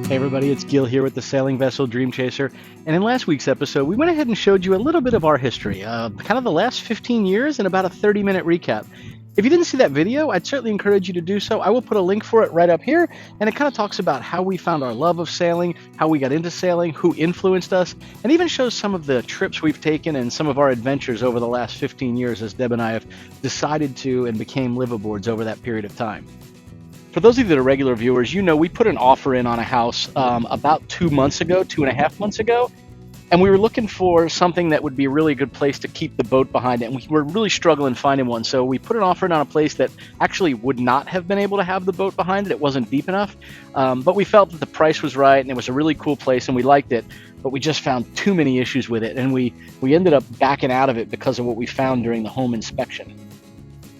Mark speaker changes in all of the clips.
Speaker 1: Hey everybody, it's Gil here with the Sailing Vessel Dream Chaser, and in last week's episode we went ahead and showed you a little bit of our history, kind of the last 15 years and about a 30-minute recap. If you didn't see that video, I'd certainly encourage you to do so. I will put a link for it right up here, and it kind of talks about how we found our love of sailing, how we got into sailing, who influenced us, and even shows some of the trips we've taken and some of our adventures over the last 15 years as Deb and I have decided to and became liveaboards over that period of time. For those of you that are regular viewers, you know we put an offer in on a house about 2 months ago, 2.5 months ago, and we were looking for something that would be a really good place to keep the boat behind it, and we were really struggling finding one. So we put an offer in on a place that actually would not have been able to have the boat behind it. It wasn't deep enough, but we felt that the price was right, and it was a really cool place, and we liked it, but we just found too many issues with it, and we ended up backing out of it because of what we found during the home inspection.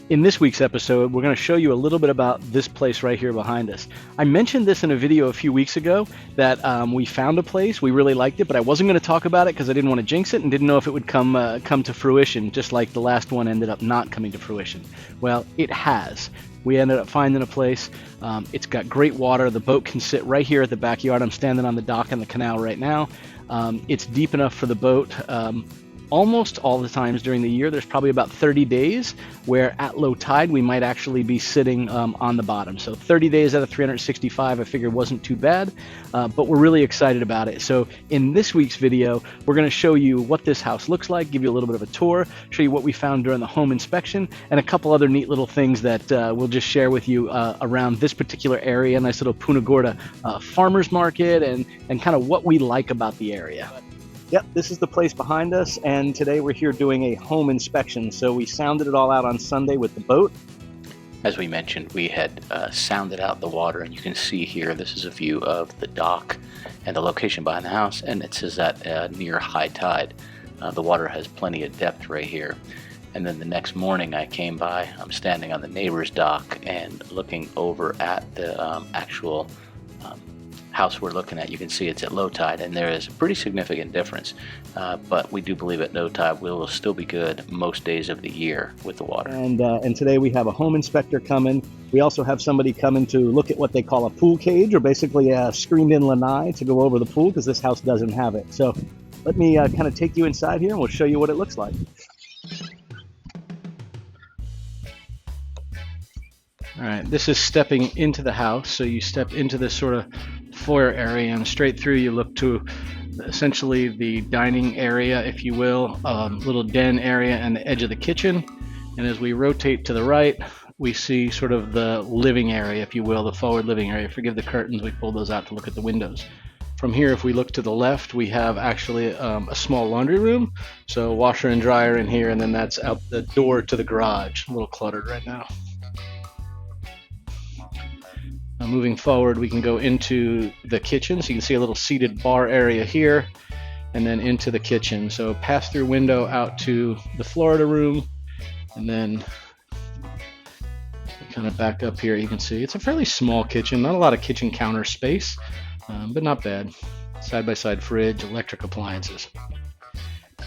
Speaker 1: In this week's episode, we're going to show you a little bit about this place right here behind us. I mentioned this in a video a few weeks ago that we found a place, we really liked it, but I wasn't going to talk about it because I didn't want to jinx it and didn't know if it would come to fruition, just like the last one ended up not coming to fruition. Well, it has. We ended up finding a place. It's got great water. The boat can sit right here at the backyard. I'm standing on the dock in the canal right now. It's deep enough for the boat. Almost all the times during the year, there's probably about 30 days where at low tide we might actually be sitting on the bottom. So 30 days out of 365 I figured wasn't too bad, but we're really excited about it. So in this week's video, we're going to show you what this house looks like, give you a little bit of a tour, show you what we found during the home inspection, and a couple other neat little things that we'll just share with you around this particular area, nice little Punta Gorda farmers market, and kind of what we like about the area. Yep, this is the place behind us, and today we're here doing a home inspection. So we sounded it all out on Sunday with the boat.
Speaker 2: As we mentioned, we had sounded out the water, and you can see here, this is a view of the dock and the location behind the house, and it says that near high tide. The water has plenty of depth right here. And then the next morning I came by, I'm standing on the neighbor's dock and looking over at the actual house we're looking at. You can see it's at low tide, and there is a pretty significant difference, but we do believe at low tide we will still be good most days of the year with the water.
Speaker 1: And today we have a home inspector coming. We also have somebody coming to look at what they call a pool cage, or basically a screened-in lanai to go over the pool, because this house doesn't have it. So let me kind of take you inside here and we'll show you what it looks like. All right, this is stepping into the house. So you step into this sort of foyer area, and straight through you look to essentially the dining area, if you will, little den area and the edge of the kitchen. And as we rotate to the right, we see sort of the living area, if you will, the forward living area. Forgive the curtains, we pulled those out to look at the windows. From here, if we look to the left, we have actually a small laundry room. So washer and dryer in here, and then that's out the door to the garage. A little cluttered right now. Moving forward, we can go into the kitchen. So you can see a little seated bar area here, and then into the kitchen. So pass-through window out to the Florida room, and then kind of back up here. You can see it's a fairly small kitchen, not a lot of kitchen counter space, but not bad. Side-by-side fridge, electric appliances.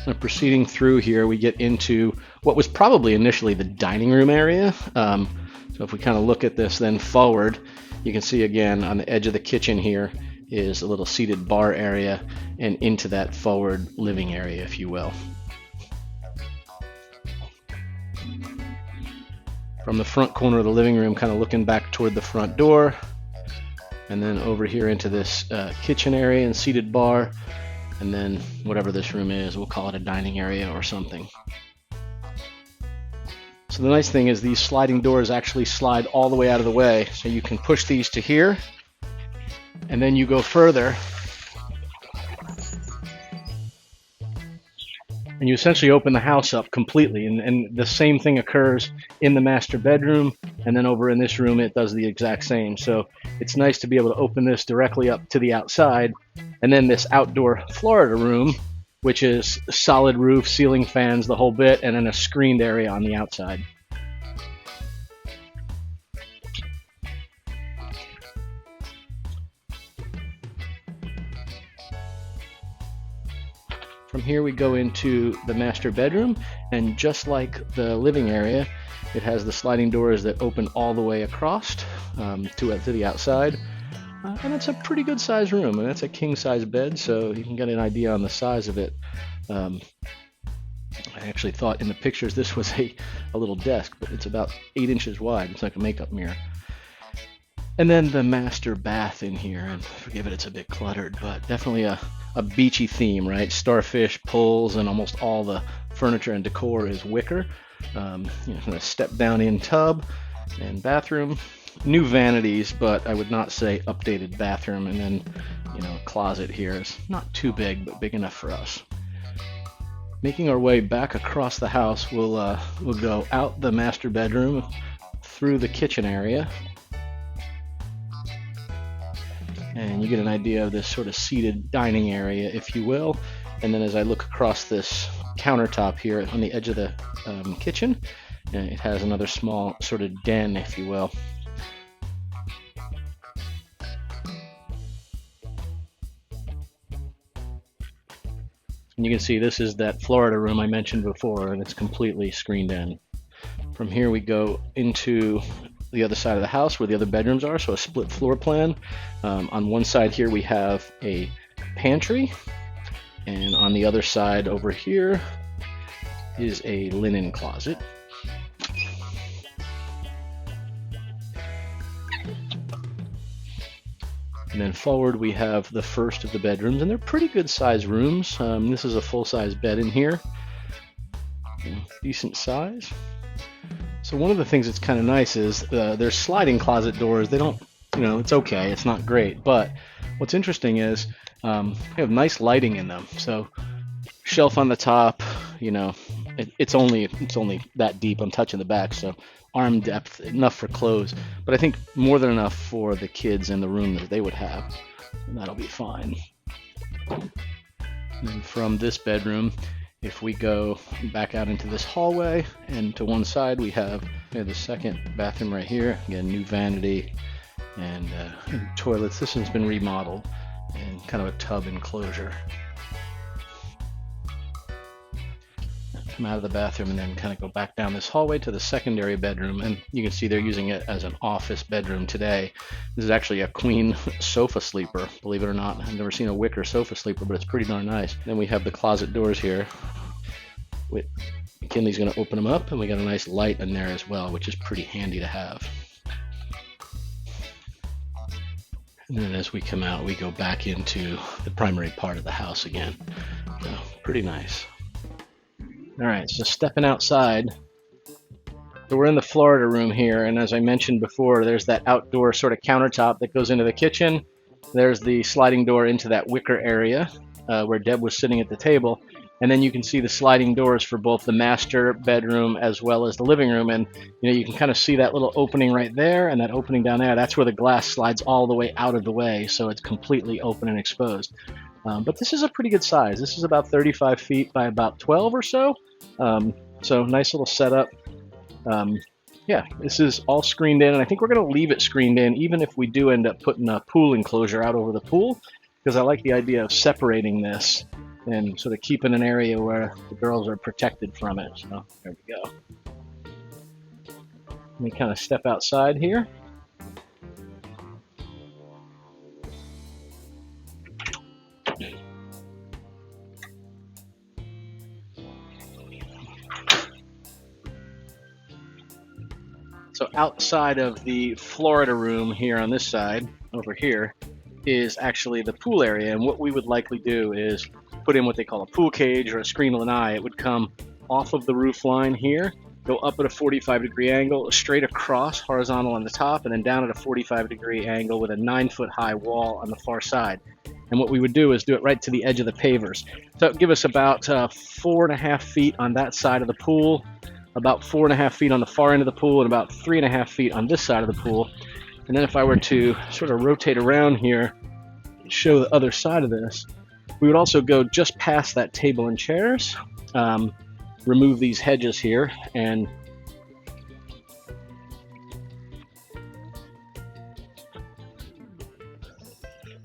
Speaker 1: Now, proceeding through here, we get into what was probably initially the dining room area. So if we kind of look at this then forward, you can see again on the edge of the kitchen here is a little seated bar area, and into that forward living area, if you will. From the front corner of the living room, kind of looking back toward the front door, and then over here into this kitchen area and seated bar, and then whatever this room is, we'll call it a dining area or something. So the nice thing is these sliding doors actually slide all the way out of the way. So you can push these to here, and then you go further, and you essentially open the house up completely. And the same thing occurs in the master bedroom, and then over in this room it does the exact same. So it's nice to be able to open this directly up to the outside. And then this outdoor Florida room, which is solid roof, ceiling fans, the whole bit, and then a screened area on the outside. From here we go into the master bedroom, and just like the living area, it has the sliding doors that open all the way across to the outside. And it's a pretty good size room, and it's a king size bed, so you can get an idea on the size of it. I actually thought in the pictures this was a little desk, but it's about 8 inches wide. It's like a makeup mirror. And then the master bath in here, and forgive it, it's a bit cluttered, but definitely a beachy theme, right? Starfish, pools, and almost all the furniture and decor is wicker. A step-down-in tub and bathroom. New vanities, but I would not say updated bathroom. And then, a closet here is not too big, but big enough for us. Making our way back across the house, we'll go out the master bedroom, through the kitchen area, and you get an idea of this sort of seated dining area, if you will. And then as I look across this countertop here on the edge of the kitchen, it has another small sort of den, if you will. And you can see this is that Florida room I mentioned before, and it's completely screened in. From here we go into the other side of the house where the other bedrooms are, so a split floor plan. On one side here we have a pantry, and on the other side over here is a linen closet. And then forward we have the first of the bedrooms, and they're pretty good sized rooms. This is a full-size bed in here, decent size. So one of the things that's kind of nice is there's sliding closet doors. They don't, it's okay, it's not great, but what's interesting is they have nice lighting in them. So shelf on the top, it's only that deep. I'm touching the back, so arm depth enough for clothes, but I think more than enough for the kids in the room that they would have, and that'll be fine. And from this bedroom, if we go back out into this hallway, and to one side we have the second bathroom right here. Again, new vanity and toilets. This one's been remodeled, and kind of a tub enclosure. Come out of the bathroom and then kind of go back down this hallway to the secondary bedroom, and you can see they're using it as an office bedroom today. This is actually a queen sofa sleeper, believe it or not. I've never seen a wicker sofa sleeper, but it's pretty darn nice. Then we have the closet doors here. McKinley's going to open them up, and we got a nice light in there as well, which is pretty handy to have. And then as we come out, we go back into the primary part of the house again. So, pretty nice. All right, so stepping outside, so we're in the Florida room here, and as I mentioned before, there's that outdoor sort of countertop that goes into the kitchen. There's the sliding door into that wicker area where Deb was sitting at the table, and then you can see the sliding doors for both the master bedroom as well as the living room, and you can kind of see that little opening right there and that opening down there. That's where the glass slides all the way out of the way, so it's completely open and exposed. But this is a pretty good size. This is about 35 feet by about 12 or so. So nice little setup. Yeah, this is all screened in, and I think we're going to leave it screened in even if we do end up putting a pool enclosure out over the pool, because I like the idea of separating this and sort of keeping an area where the girls are protected from it. So there we go. Let me kind of step outside here. So outside of the Florida room here on this side, over here, is actually the pool area. And what we would likely do is put in what they call a pool cage or a screen lanai. It would come off of the roof line here, go up at a 45-degree angle, straight across, horizontal on the top, and then down at a 45-degree angle with a 9-foot high wall on the far side. And what we would do is do it right to the edge of the pavers. So it would give us about 4.5 feet on that side of the pool, about 4.5 feet on the far end of the pool, and about 3.5 feet on this side of the pool. And then if I were to sort of rotate around here and show the other side of this, we would also go just past that table and chairs, remove these hedges here, and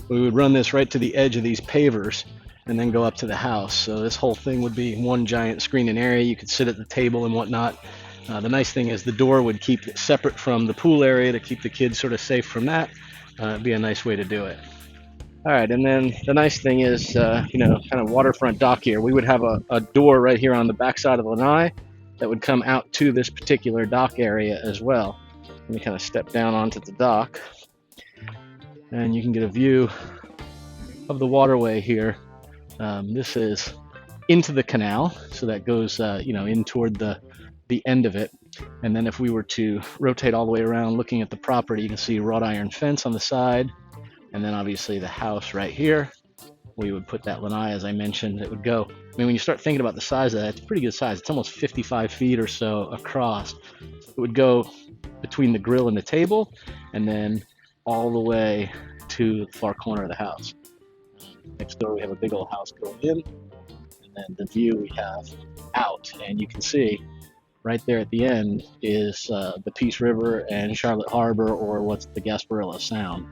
Speaker 1: we would run this right to the edge of these pavers and then go up to the house. So this whole thing would be one giant screening area. You could sit at the table and whatnot. The nice thing is the door would keep it separate from the pool area to keep the kids sort of safe from that. It'd be a nice way to do it. All right, and then the nice thing is, kind of waterfront dock here. We would have a door right here on the backside of the lanai that would come out to this particular dock area as well. Let me kind of step down onto the dock, and you can get a view of the waterway here. This is into the canal, so that goes, in toward the end of it. And then if we were to rotate all the way around looking at the property, you can see wrought iron fence on the side, and then obviously the house right here. We would put that lanai, as I mentioned. It would go, I mean, when you start thinking about the size of that, it's a pretty good size. It's almost 55 feet or so across. It would go between the grill and the table, and then all the way to the far corner of the house. Next door we have a big old house going in, and then the view we have out, and you can see right there at the end is the Peace River and Charlotte Harbor, or what's the Gasparilla Sound.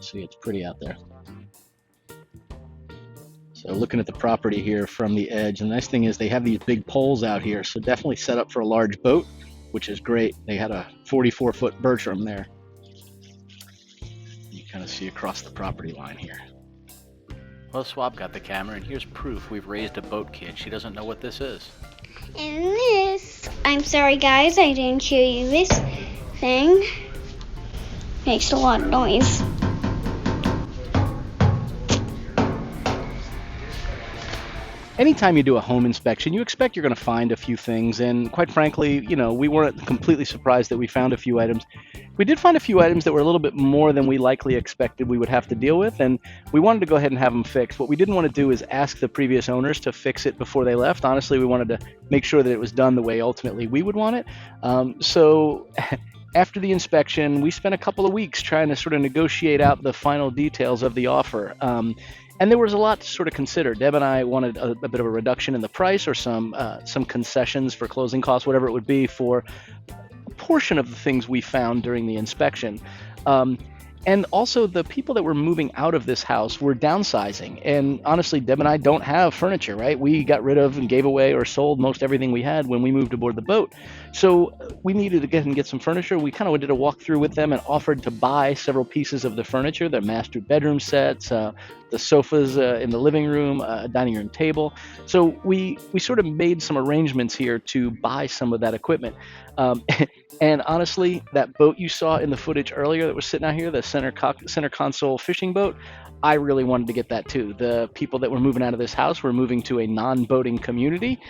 Speaker 1: See, it's pretty out there. So looking at the property here from the edge, and the nice thing is they have these big poles out here, so definitely set up for a large boat, which is great. They had a 44-foot Bertram there. You kind of see across the property line here.
Speaker 2: Well, Swab got the camera, and here's proof we've raised a boat kid. She doesn't know what this is.
Speaker 3: And this, I'm sorry guys, I didn't show you this thing. Makes a lot of noise.
Speaker 1: Anytime you do a home inspection, you expect you're going to find a few things, and quite frankly, we weren't completely surprised that we found a few items. We did find a few items that were a little bit more than we likely expected we would have to deal with, and we wanted to go ahead and have them fixed. What we didn't want to do is ask the previous owners to fix it before they left. Honestly, we wanted to make sure that it was done the way ultimately we would want it. So after the inspection, we spent a couple of weeks trying to sort of negotiate out the final details of the offer. And there was a lot to sort of consider. Deb and I wanted a bit of a reduction in the price, or some concessions for closing costs, whatever it would be, for a portion of the things we found during the inspection. And also, the people that were moving out of this house were downsizing. And honestly, Deb and I don't have furniture, right? We got rid of and gave away or sold most everything we had when we moved aboard the boat. So we needed to get some furniture. We kind of did a walkthrough with them and offered to buy several pieces of the furniture, their master bedroom sets, the sofas in the living room, a dining room table. So we sort of made some arrangements here to buy some of that equipment. And honestly, that boat you saw in the footage earlier that was sitting out here, the center console fishing boat, I really wanted to get that too. The people that were moving out of this house were moving to a non-boating community,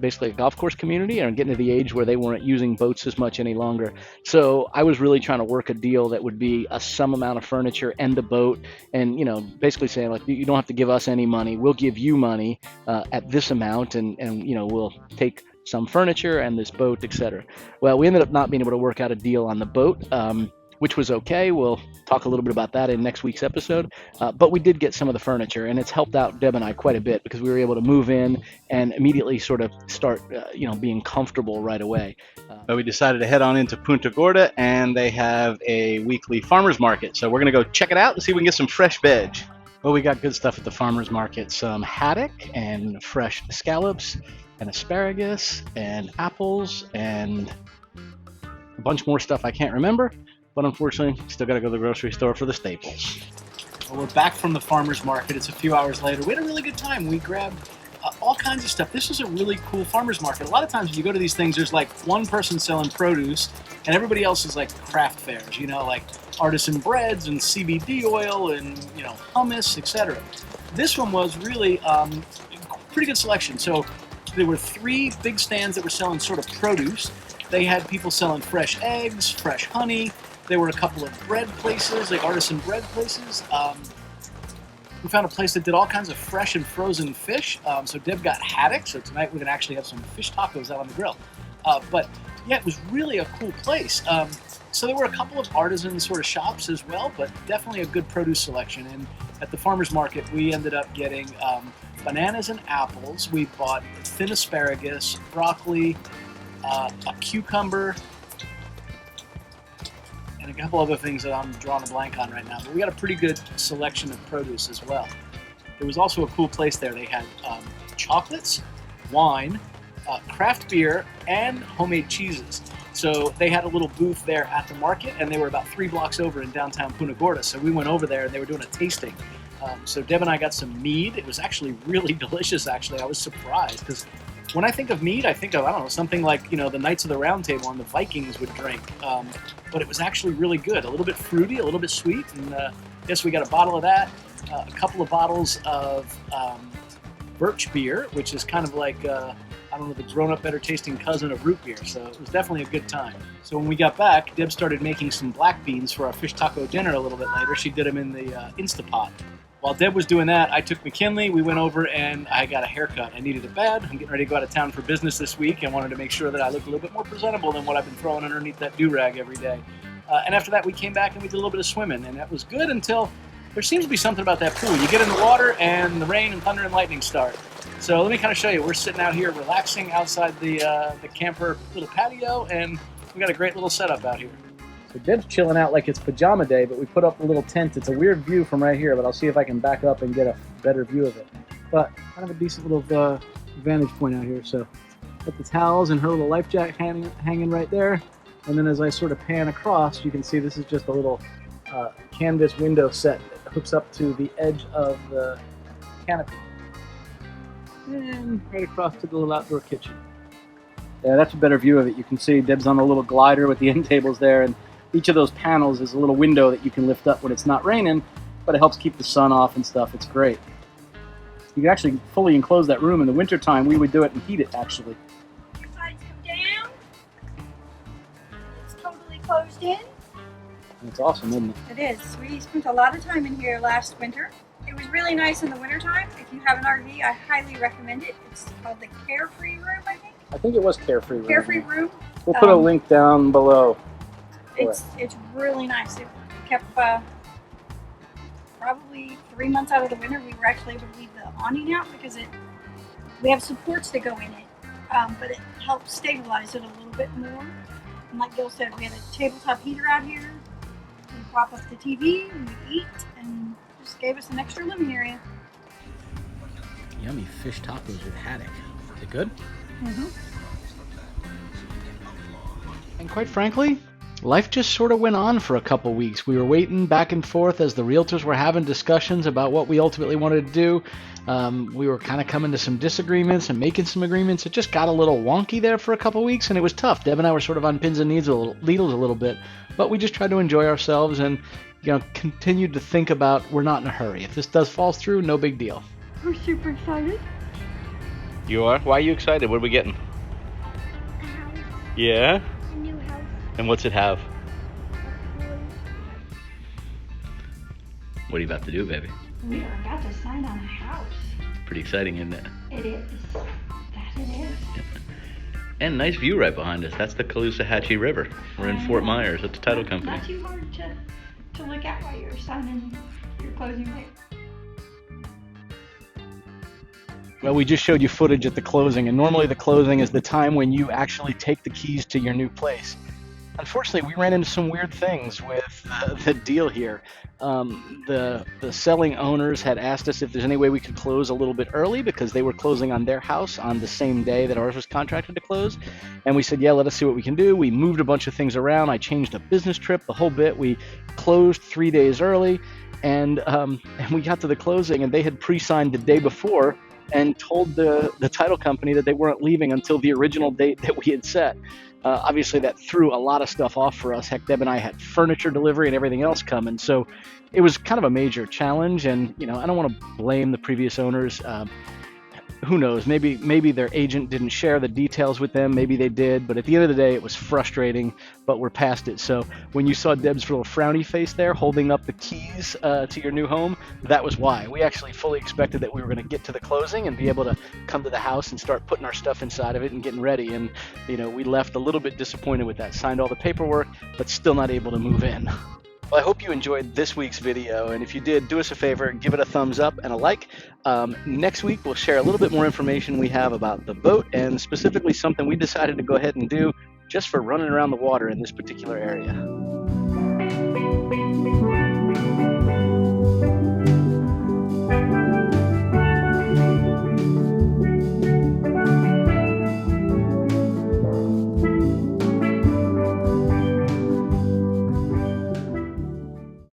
Speaker 1: basically a golf course community, and getting to the age where they weren't using boats as much any longer. So I was really trying to work a deal that would be some amount of furniture and a boat, and basically saying, like, you don't have to give us any money, we'll give you money at this amount, and we'll take some furniture and this boat, etc. Well, we ended up not being able to work out a deal on the boat, which was okay. We'll talk a little bit about that in next week's episode. But we did get some of the furniture, and it's helped out Deb and I quite a bit, because we were able to move in and immediately sort of start, being comfortable right away. But we decided to head on into Punta Gorda, and they have a weekly farmers market. So we're going to go check it out and see if we can get some fresh veg. Well, we got good stuff at the farmers market. Some haddock and fresh scallops and asparagus and apples and a bunch more stuff I can't remember. But unfortunately, still got to go to the grocery store for the staples. Well, we're back from the farmer's market. It's a few hours later. We had a really good time. We grabbed all kinds of stuff. This is a really cool farmer's market. A lot of times when you go to these things, there's like one person selling produce, and everybody else is like craft fairs, like artisan breads and CBD oil and, hummus, etc. This one was really pretty good selection. So there were 3 big stands that were selling sort of produce. They had people selling fresh eggs, fresh honey. There were a couple of bread places, like artisan bread places. We found a place that did all kinds of fresh and frozen fish. So Deb got haddock, so tonight we're going to actually have some fish tacos out on the grill. But yeah, it was really a cool place. So there were a couple of artisan sort of shops as well, but definitely a good produce selection. And at the farmer's market, we ended up getting bananas and apples. We bought thin asparagus, broccoli, a cucumber, and a couple other things that I'm drawing a blank on right now. But we got a pretty good selection of produce as well. There was also a cool place there. They had chocolates, wine, craft beer and homemade cheeses. So they had a little booth there at the market, and they were about 3 blocks over in downtown Punta Gorda. So we went over there, and they were doing a tasting. So Deb and I got some mead. It was actually really delicious, actually. I was surprised, because when I think of mead, I think of, I don't know, something like, the Knights of the Round Table and the Vikings would drink. But it was actually really good. A little bit fruity, a little bit sweet. And yes, we got a bottle of that, a couple of bottles of birch beer, which is kind of like, I don't know, the grown-up, better tasting cousin of root beer. So it was definitely a good time. So when we got back, Deb started making some black beans for our fish taco dinner a little bit later. She did them in the Instapot. While Deb was doing that, I took McKinley, we went over, and I got a haircut. I needed it bad. I'm getting ready to go out of town for business this week and wanted to make sure that I looked a little bit more presentable than what I've been throwing underneath that do-rag every day. And after that, we came back and we did a little bit of swimming, and that was good until there seems to be something about that pool. You get in the water, and the rain and thunder and lightning start. So let me kind of show you. We're sitting out here relaxing outside the camper little patio, and we got a great little setup out here. So Deb's chilling out like it's pajama day, but we put up a little tent. It's a weird view from right here, but I'll see if I can back up and get a better view of it. But kind of a decent little vantage point out here. So got the towels and her little life jacket hanging right there. And then as I sort of pan across, you can see this is just a little canvas window set that hooks up to the edge of the canopy. And right across to the little outdoor kitchen. Yeah, that's a better view of it. You can see Deb's on a little glider with the end tables there, and each of those panels is a little window that you can lift up when it's not raining, but it helps keep the sun off and stuff. It's great. You can actually fully enclose that room. In the wintertime, we would do it and heat it, actually.
Speaker 4: Your sides come down. It's totally closed in.
Speaker 1: It's awesome, isn't it?
Speaker 4: It is. We spent a lot of time in here last winter. It was really nice in the wintertime. If you have an RV, I highly recommend it. It's called the Carefree Room, I think.
Speaker 1: I think it was Carefree Room.
Speaker 4: Carefree Room.
Speaker 1: We'll put a link down below.
Speaker 4: It's really nice. It kept probably 3 months out of the winter. We were actually able to leave the awning out because we have supports that go in it, but it helps stabilize it a little bit more. And like Gil said, we had a tabletop heater out here. We prop up the TV and we eat, and just gave us an extra living area.
Speaker 1: Yummy fish tacos with haddock. Is it good?
Speaker 4: Mm-hmm.
Speaker 1: And quite frankly, life just sort of went on for a couple weeks. We were waiting back and forth as the realtors were having discussions about what we ultimately wanted to do. We were kind of coming to some disagreements and making some agreements. It just got a little wonky there for a couple weeks, and it was tough. Deb and I were sort of on pins and needles a little bit, but we just tried to enjoy ourselves and continued to think about we're not in a hurry. If this does fall through, no big deal.
Speaker 4: We're super excited.
Speaker 2: You are? Why are you excited? What are we getting?
Speaker 3: A house,
Speaker 2: Yeah?
Speaker 3: a new house,
Speaker 2: And what's it have?
Speaker 3: a pool.
Speaker 2: What are you about to do, baby?
Speaker 4: We are about to sign on a house.
Speaker 2: Pretty exciting, isn't it?
Speaker 4: It is. That it is.
Speaker 2: And nice view right behind us. That's the Caloosahatchee River. We're in Fort Myers at the title company.
Speaker 4: Not too hard to look at while you're signing your closing paper.
Speaker 1: Well, we just showed you footage at the closing, and normally the closing is the time when you actually take the keys to your new place. Unfortunately, we ran into some weird things with the deal here. The selling owners had asked us if there's any way we could close a little bit early because they were closing on their house on the same day that ours was contracted to close. And we said, yeah, let us see what we can do. We moved a bunch of things around. I changed a business trip, the whole bit. We closed 3 days early, and we got to the closing, and they had pre-signed the day before and told the title company that they weren't leaving until the original date that we had set. Obviously, that threw a lot of stuff off for us. Heck, Deb and I had furniture delivery and everything else coming, so it was kind of a major challenge. And I don't want to blame the previous owners. Who knows? Maybe their agent didn't share the details with them. Maybe they did. But at the end of the day, it was frustrating. But we're past it. So when you saw Deb's little frowny face there, holding up the keys to your new home, that was why. We actually fully expected that we were going to get to the closing and be able to come to the house and start putting our stuff inside of it and getting ready. And we left a little bit disappointed with that. Signed all the paperwork, but still not able to move in. Well, I hope you enjoyed this week's video, and if you did, do us a favor, give it a thumbs up and a like. Next week, we'll share a little bit more information we have about the boat, and specifically something we decided to go ahead and do just for running around the water in this particular area.